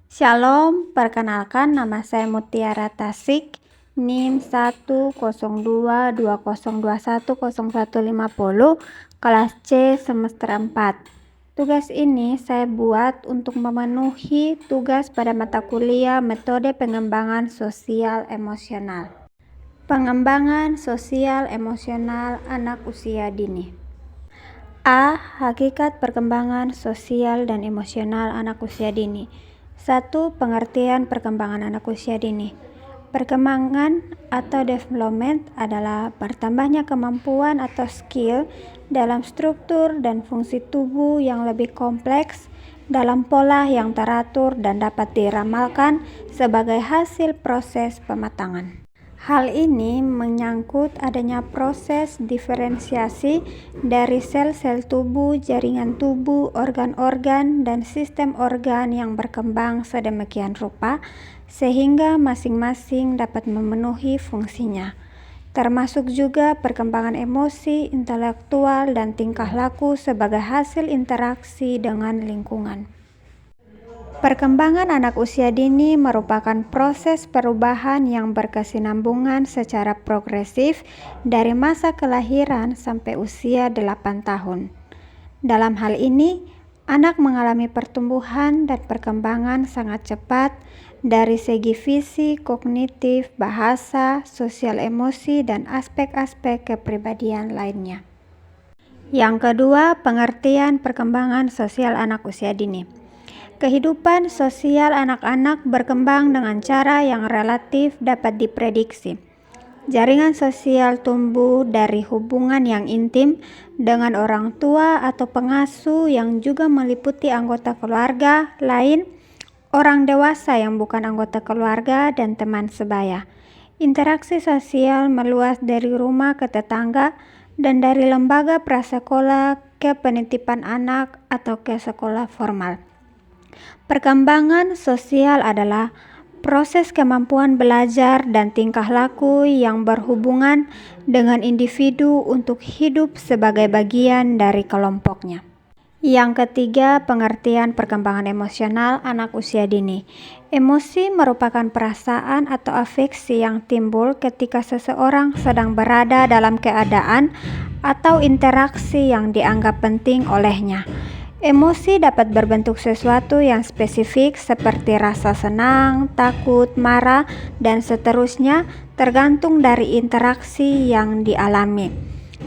Shalom, perkenalkan nama saya Mutiara Tasik, NIM 10220210150, kelas C semester 4. Tugas ini saya buat untuk memenuhi tugas pada mata kuliah Metode Pengembangan Sosial Emosional. Pengembangan Sosial Emosional Anak Usia Dini. A. Hakikat perkembangan sosial dan emosional anak usia dini. 1. Pengertian perkembangan anak usia dini. Perkembangan atau development adalah bertambahnya kemampuan atau skill dalam struktur dan fungsi tubuh yang lebih kompleks dalam pola yang teratur dan dapat diramalkan sebagai hasil proses pematangan. Hal ini menyangkut adanya proses diferensiasi dari sel-sel tubuh, jaringan tubuh, organ-organ, dan sistem organ yang berkembang sedemikian rupa sehingga masing-masing dapat memenuhi fungsinya. Termasuk juga perkembangan emosi, intelektual, dan tingkah laku sebagai hasil interaksi dengan lingkungan. Perkembangan anak usia dini merupakan proses perubahan yang berkesinambungan secara progresif dari masa kelahiran sampai usia 8 tahun. Dalam hal ini, anak mengalami pertumbuhan dan perkembangan sangat cepat dari segi fisik, kognitif, bahasa, sosial emosi, dan aspek-aspek kepribadian lainnya. Yang kedua, pengertian perkembangan sosial anak usia dini. Kehidupan sosial anak-anak berkembang dengan cara yang relatif dapat diprediksi. Jaringan sosial tumbuh dari hubungan yang intim dengan orang tua atau pengasuh yang juga meliputi anggota keluarga lain, orang dewasa yang bukan anggota keluarga, dan teman sebaya. Interaksi sosial meluas dari rumah ke tetangga dan dari lembaga prasekolah ke penitipan anak atau ke sekolah formal. Perkembangan sosial adalah proses kemampuan belajar dan tingkah laku yang berhubungan dengan individu untuk hidup sebagai bagian dari kelompoknya. Yang ketiga, pengertian perkembangan emosional anak usia dini. Emosi merupakan perasaan atau afeksi yang timbul ketika seseorang sedang berada dalam keadaan atau interaksi yang dianggap penting olehnya. Emosi dapat berbentuk sesuatu yang spesifik seperti rasa senang, takut, marah, dan seterusnya tergantung dari interaksi yang dialami.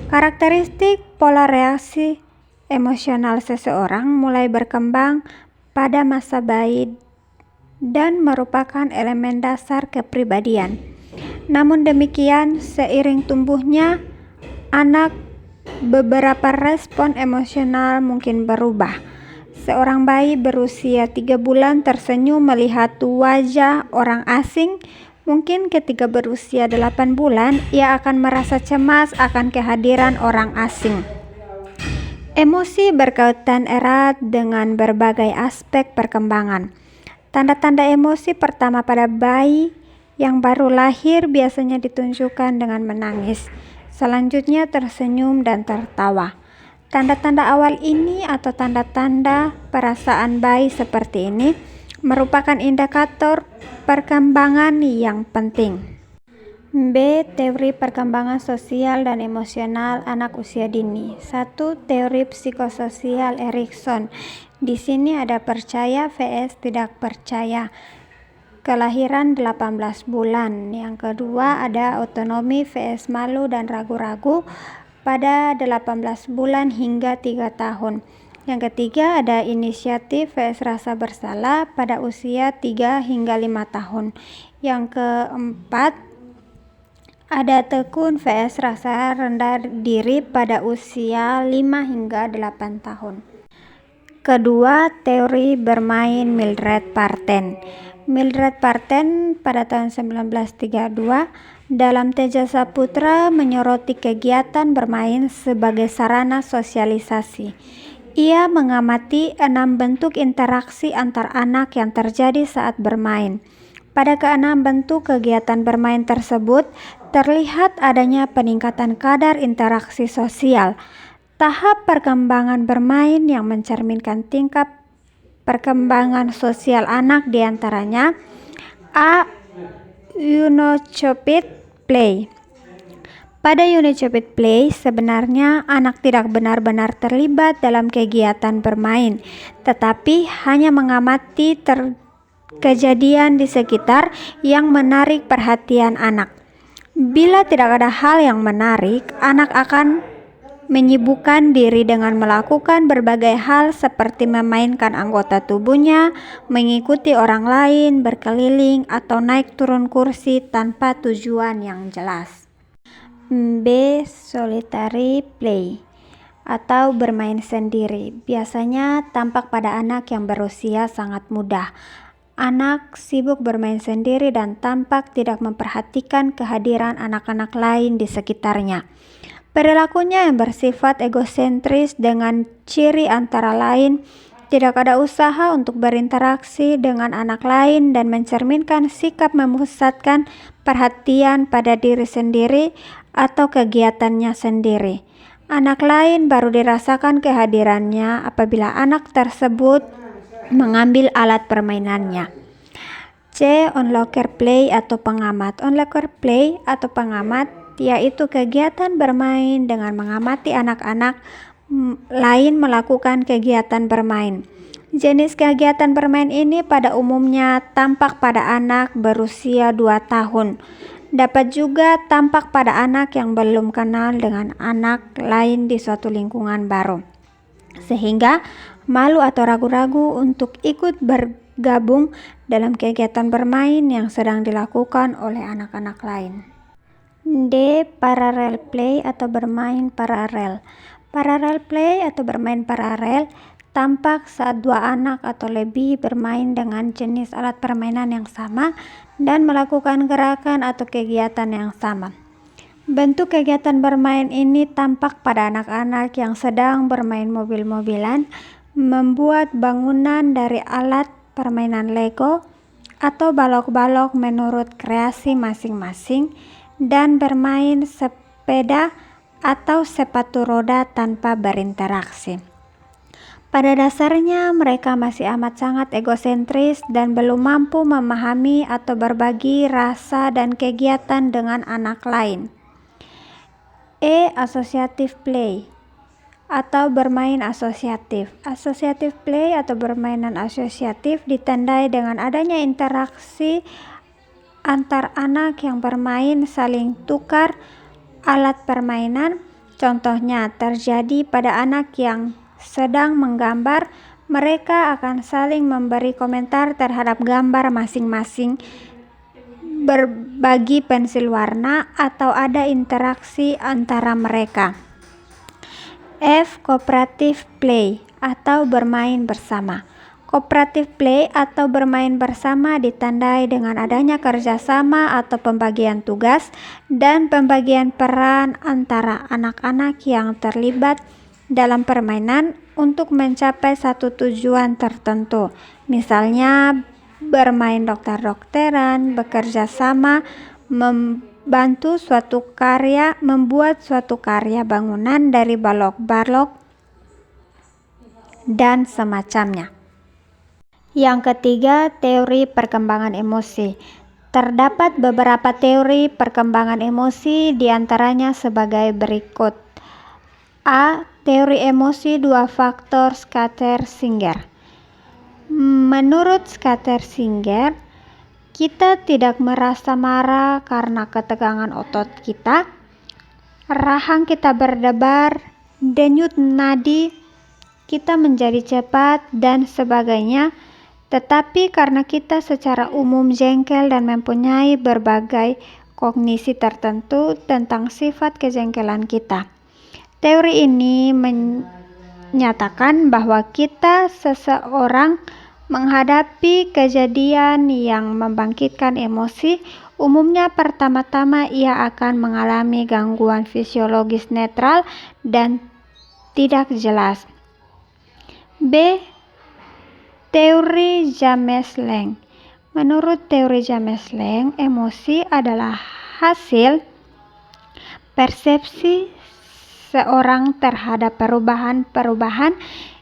Karakteristik pola reaksi emosional seseorang mulai berkembang pada masa bayi dan merupakan elemen dasar kepribadian. Namun demikian, seiring tumbuhnya anak, beberapa respon emosional mungkin berubah. Seorang bayi berusia 3 bulan tersenyum melihat wajah orang asing. Mungkin ketika berusia 8 bulan, ia akan merasa cemas akan kehadiran orang asing. Emosi berkaitan erat dengan berbagai aspek perkembangan. Tanda-tanda emosi pertama pada bayi yang baru lahir biasanya ditunjukkan dengan menangis. Selanjutnya tersenyum dan tertawa. Tanda-tanda awal ini atau tanda-tanda perasaan bayi seperti ini merupakan indikator perkembangan yang penting. B. Teori perkembangan sosial dan emosional anak usia dini. 1. Teori psikososial Erikson. Di sini ada percaya vs tidak percaya. Kelahiran 18 bulan. Yang kedua ada otonomi vs malu dan ragu-ragu pada 18 bulan hingga 3 tahun. Yang ketiga ada inisiatif vs rasa bersalah pada usia 3 hingga 5 tahun. Yang keempat ada tekun vs rasa rendah diri pada usia 5 hingga 8 tahun. Kedua, teori bermain Mildred Parten. Mildred Parten pada tahun 1932 dalam Teja Saputra menyoroti kegiatan bermain sebagai sarana sosialisasi. Ia mengamati 6 bentuk interaksi antar anak yang terjadi saat bermain. Pada ke-6 bentuk kegiatan bermain tersebut, terlihat adanya peningkatan kadar interaksi sosial. Tahap perkembangan bermain yang mencerminkan tingkat perkembangan sosial anak, diantaranya A. Unocoped play. Pada unocoped play, sebenarnya anak tidak benar-benar terlibat dalam kegiatan bermain, tetapi hanya mengamati kejadian di sekitar yang menarik perhatian anak. Bila tidak ada hal yang menarik, anak akan menyibukkan diri dengan melakukan berbagai hal seperti memainkan anggota tubuhnya, mengikuti orang lain, berkeliling, atau naik turun kursi tanpa tujuan yang jelas. B. Solitary play atau bermain sendiri. Biasanya tampak pada anak yang berusia sangat muda. Anak sibuk bermain sendiri dan tampak tidak memperhatikan kehadiran anak-anak lain di sekitarnya. Perilakunya yang bersifat egosentris dengan ciri antara lain tidak ada usaha untuk berinteraksi dengan anak lain dan mencerminkan sikap memusatkan perhatian pada diri sendiri atau kegiatannya sendiri. Anak lain baru dirasakan kehadirannya apabila anak tersebut mengambil alat permainannya. C. Onlooker play atau pengamat. Onlooker play atau pengamat yaitu kegiatan bermain dengan mengamati anak-anak lain melakukan kegiatan bermain. Jenis kegiatan bermain ini pada umumnya tampak pada anak berusia 2 tahun. Dapat juga tampak pada anak yang belum kenal dengan anak lain di suatu lingkungan baru, sehingga malu atau ragu-ragu untuk ikut bergabung dalam kegiatan bermain yang sedang dilakukan oleh anak-anak lain. D. Parallel play atau bermain paralel. Parallel play atau bermain paralel tampak saat dua anak atau lebih bermain dengan jenis alat permainan yang sama dan melakukan gerakan atau kegiatan yang sama. Bentuk kegiatan bermain ini tampak pada anak-anak yang sedang bermain mobil-mobilan, membuat bangunan dari alat permainan Lego atau balok-balok menurut kreasi masing-masing, dan bermain sepeda atau sepatu roda tanpa berinteraksi. Pada dasarnya mereka masih amat sangat egosentris dan belum mampu memahami atau berbagi rasa dan kegiatan dengan anak lain. E. Associative play atau bermain asosiatif. Associative play atau permainan asosiatif ditandai dengan adanya interaksi antar anak yang bermain saling tukar alat permainan. Contohnya terjadi pada anak yang sedang menggambar, mereka akan saling memberi komentar terhadap gambar masing-masing, berbagi pensil warna, atau ada interaksi antara mereka. F. Cooperative play atau bermain bersama. Cooperative play atau bermain bersama ditandai dengan adanya kerjasama atau pembagian tugas dan pembagian peran antara anak-anak yang terlibat dalam permainan untuk mencapai satu tujuan tertentu. Misalnya bermain dokter-dokteran, bekerja sama, membuat suatu karya bangunan dari balok-balok, dan semacamnya. Yang ketiga, teori perkembangan emosi. Terdapat beberapa teori perkembangan emosi, diantaranya sebagai berikut. A. Teori emosi dua faktor Schatter-Singer. Menurut Schatter-Singer, kita tidak merasa marah karena ketegangan otot kita, rahang kita berdebar, denyut nadi kita menjadi cepat, dan sebagainya, tetapi karena kita secara umum jengkel dan mempunyai berbagai kognisi tertentu tentang sifat kejengkelan kita. Teori ini menyatakan bahwa seseorang menghadapi kejadian yang membangkitkan emosi, umumnya pertama-tama ia akan mengalami gangguan fisiologis netral dan tidak jelas. B. Teori James-Lange. Menurut teori James-Lange, emosi adalah hasil persepsi seorang terhadap perubahan-perubahan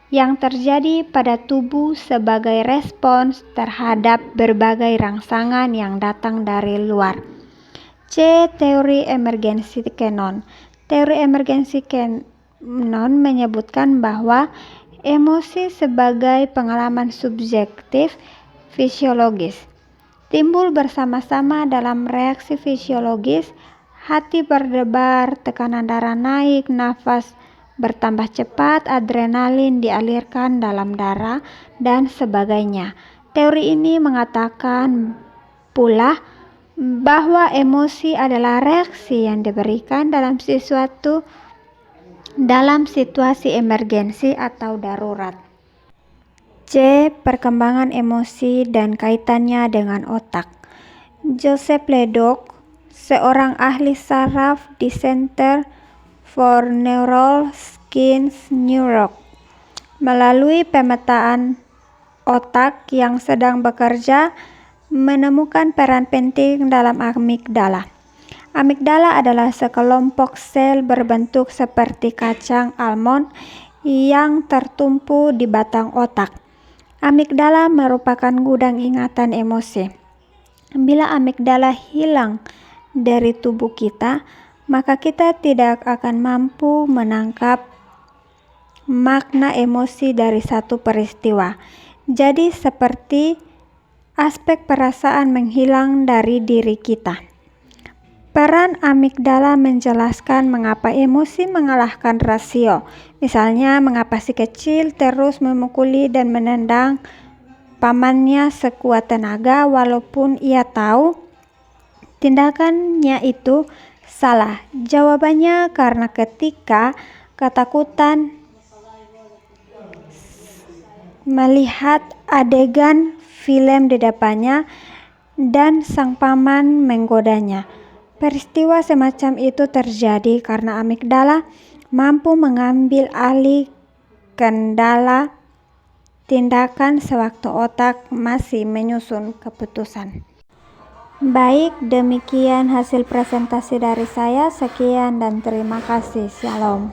yang terjadi pada tubuh sebagai respons terhadap berbagai rangsangan yang datang dari luar. C. Teori emergensi Cannon. Teori emergensi Cannon menyebutkan bahwa emosi sebagai pengalaman subjektif fisiologis timbul bersama-sama dalam reaksi fisiologis, hati berdebar, tekanan darah naik, nafas bertambah cepat, adrenalin dialirkan dalam darah, dan sebagainya. Teori ini mengatakan pula bahwa emosi adalah reaksi yang diberikan dalam situasi emergensi atau darurat. C. Perkembangan emosi dan kaitannya dengan otak. Joseph Ledoux, seorang ahli saraf di Center for Neural Science New York, melalui pemetaan otak yang sedang bekerja, menemukan peran penting dalam amigdala. Amigdala adalah sekelompok sel berbentuk seperti kacang almond yang tertumpu di batang otak. Amigdala merupakan gudang ingatan emosi. Bila amigdala hilang dari tubuh kita, maka kita tidak akan mampu menangkap makna emosi dari satu peristiwa. Jadi seperti aspek perasaan menghilang dari diri kita. Peran amigdala menjelaskan mengapa emosi mengalahkan rasio. Misalnya, mengapa si kecil terus memukuli dan menendang pamannya sekuat tenaga walaupun ia tahu tindakannya itu salah. Jawabannya karena ketika ketakutan melihat adegan film di depannya dan sang paman menggodanya. Peristiwa semacam itu terjadi karena amigdala mampu mengambil alih kendala tindakan sewaktu otak masih menyusun keputusan. Baik, demikian hasil presentasi dari saya. Sekian dan terima kasih. Shalom.